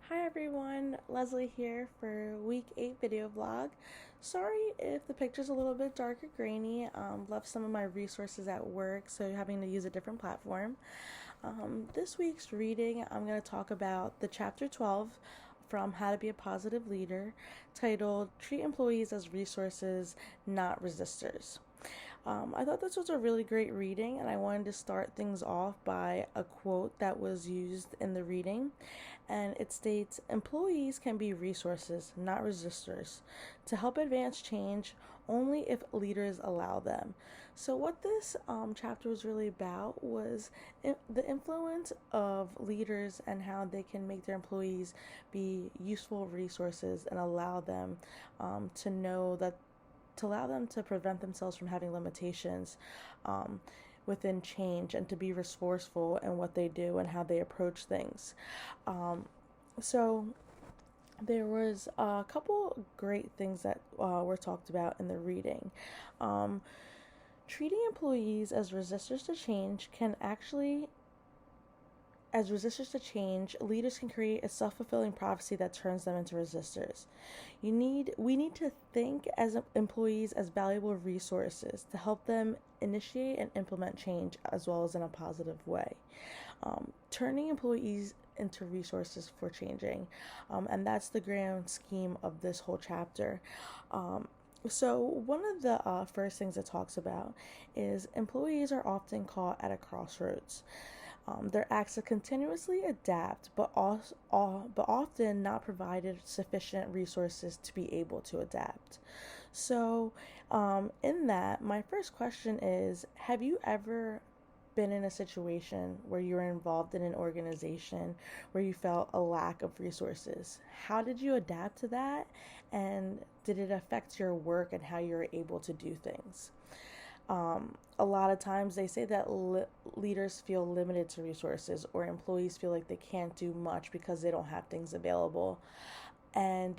Hi everyone, Leslie here for week 8 video vlog. Sorry if the picture's a little bit dark or grainy. Left some of my resources at work, so having to use a different platform. This week's reading, I'm going to talk about the chapter 12 from How to Be a Positive Leader, titled Treat Employees as Resources, Not Resistors. I thought this was a really great reading, and I wanted to start things off by a quote that was used in the reading. And it states, "Employees can be resources, not resistors, to help advance change only if leaders allow them." So, what this chapter was really about was the influence of leaders and how they can make their employees be useful resources and allow them to know that to allow them to prevent themselves from having limitations within change and to be resourceful in what they do and how they approach things. So there was a couple great things that were talked about in the reading. Treating employees as resistors to change can actually As resistors to change, leaders can create a self-fulfilling prophecy that turns them into resistors. We need to think as employees as valuable resources to help them initiate and implement change as well as in a positive way. Turning employees into resources for changing. And that's the grand scheme of this whole chapter. So, one of the first things it talks about is employees are often caught at a crossroads. They're asked to continuously adapt, but often not provided sufficient resources to be able to adapt. So, in that, my first question is, have you ever been in a situation where you were involved in an organization where you felt a lack of resources? How did you adapt to that? And did it affect your work and how you were able to do things? A lot of times they say that leaders feel limited to resources, or employees feel like they can't do much because they don't have things available. And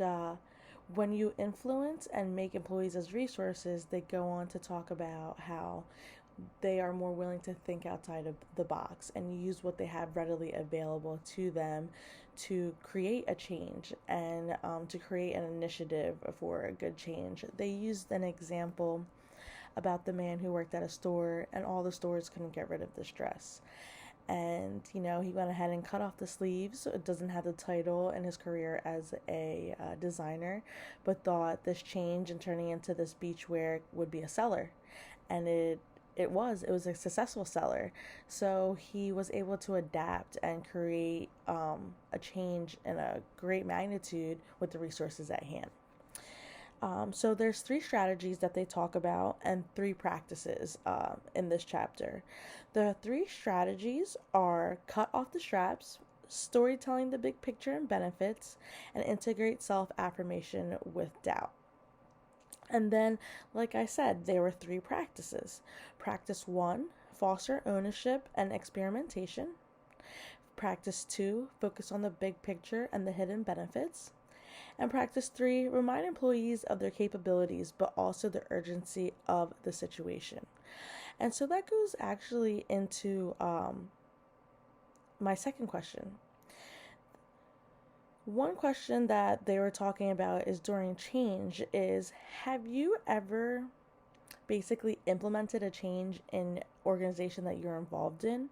when you influence and make employees as resources, they go on to talk about how they are more willing to think outside of the box and use what they have readily available to them to create a change and to create an initiative for a good change. They used an example about the man who worked at a store and all the stores couldn't get rid of this dress. And, he went ahead and cut off the sleeves. So it doesn't have the title in his career as a designer, but thought this change and turning into this beachwear would be a seller. And it was a successful seller. So he was able to adapt and create a change in a great magnitude with the resources at hand. So there's three strategies that they talk about and three practices in this chapter. The three strategies are cut off the straps, storytelling the big picture and benefits, and integrate self-affirmation with doubt. And then, like I said, there were three practices. Practice 1, foster ownership and experimentation. Practice 2, focus on the big picture and the hidden benefits. And practice 3, remind employees of their capabilities, but also the urgency of the situation. And so that goes actually into my second question. One question that they were talking about is during change is, have you ever basically implemented a change in organization that you're involved in,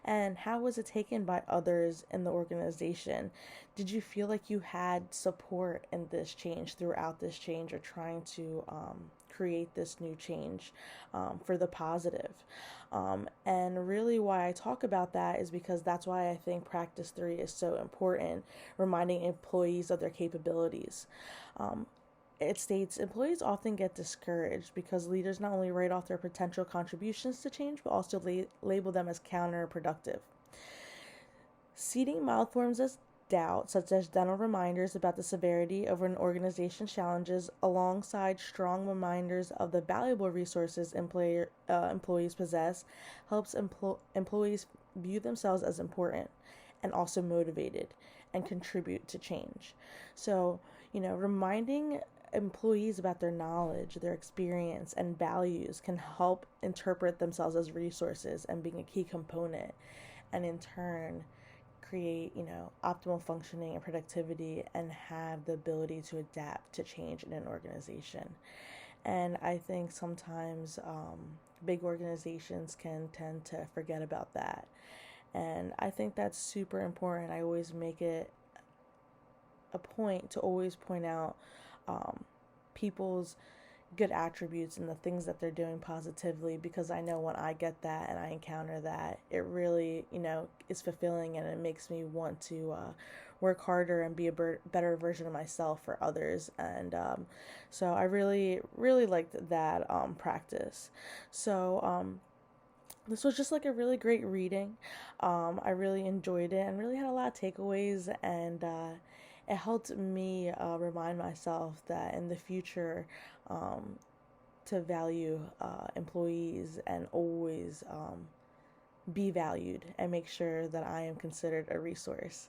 and how was it taken by others in the organization? Did you feel like you had support in this change throughout this change, or trying to create this new change for the positive? And really why I talk about that is because that's why I think practice 3 is so important, reminding employees of their capabilities. It states employees often get discouraged because leaders not only write off their potential contributions to change, but also label them as counterproductive. Seeding mild forms of doubt, such as gentle reminders about the severity of an organization's challenges, alongside strong reminders of the valuable resources employees possess, helps employees view themselves as important and also motivated and contribute to change. So, reminding employees about their knowledge, their experience, and values can help interpret themselves as resources and being a key component, and in turn create, optimal functioning and productivity and have the ability to adapt to change in an organization. And I think sometimes big organizations can tend to forget about that. And I think that's super important. I always make it a point to always point out people's good attributes and the things that they're doing positively, because I know when I get that and I encounter that, it really, is fulfilling, and it makes me want to work harder and be a better version of myself for others. And so I really, really liked that practice. So this was just like a really great reading. I really enjoyed it and really had a lot of takeaways, and it helped me remind myself that in the future, to value employees and always be valued and make sure that I am considered a resource.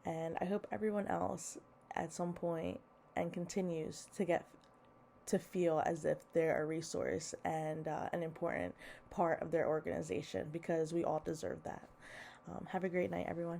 And I hope everyone else at some point and continues to get to feel as if they're a resource and an important part of their organization, because we all deserve that. Have a great night, everyone.